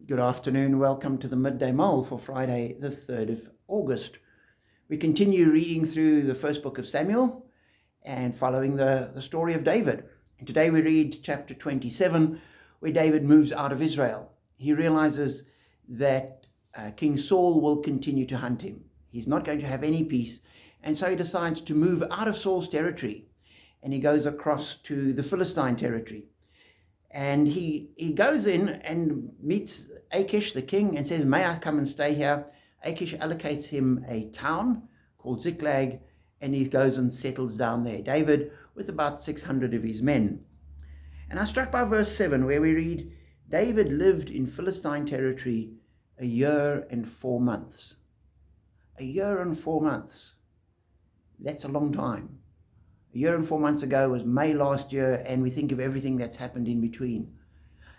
Good afternoon. Welcome to the Midday Mull for Friday, the 3rd of August. We continue reading through the first book of Samuel and following the story of David. And today we read chapter 27, where David moves out of Israel. He realizes that King Saul will continue to hunt him. He's not going to have any peace. And so he decides to move out of Saul's territory. And he goes across to the Philistine territory. And he goes in and meets Achish, the king, and says, "May I come and stay here?" Achish allocates him a town called Ziklag, and he goes and settles down there. David with about 600 of his men. And I'm struck by verse 7, where we read, David lived in Philistine territory a year and 4 months. A year and 4 months. That's a long time. A year and 4 months ago was May last year, and we think of everything that's happened in between.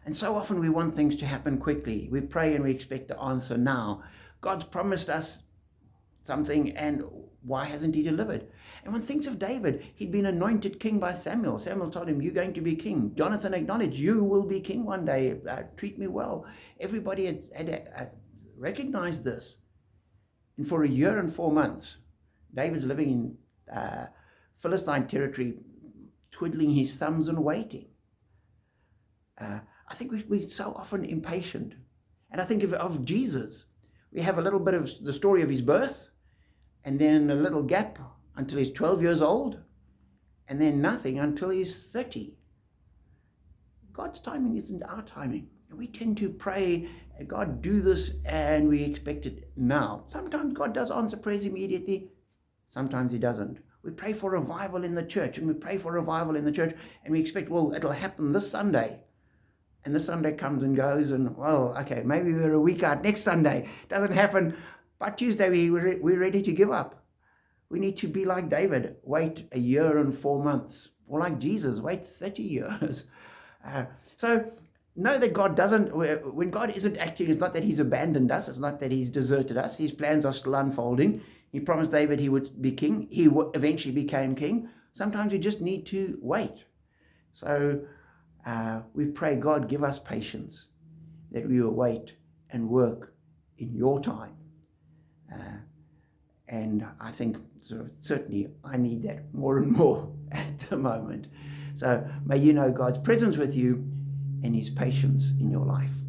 And so often we want things to happen quickly. We pray and we expect the answer now. God's promised us something, and why hasn't he delivered? And one thinks of David. He'd been anointed king by Samuel. Samuel told him, "You're going to be king." Jonathan acknowledged, "You will be king one day. Treat me well." Everybody had recognized this. And for a year and 4 months, David's living in Philistine territory, twiddling his thumbs and waiting. I think we're so often impatient. And I think of Jesus. We have a little bit of the story of his birth, and then a little gap until he's 12 years old, and then nothing until he's 30. God's timing isn't our timing. And we tend to pray, "God, do this," and we expect it now. Sometimes God does answer prayers immediately. Sometimes he doesn't. We pray for revival in the church, and we pray for revival in the church, and we expect, well, it'll happen this Sunday. And this Sunday comes and goes, and, well, okay, maybe we're a week out next Sunday. Doesn't happen. By Tuesday, we're ready to give up. We need to be like David, wait a year and 4 months. Or like Jesus, wait 30 years. So know that God doesn't, when God isn't acting, it's not that he's abandoned us. It's not that he's deserted us. His plans are still unfolding. He promised David he would be king. He eventually became king. Sometimes we just need to wait. So we pray, God, give us patience, that we will wait and work in your time. And I think certainly I need that more and more at the moment. So may you know God's presence with you and his patience in your life.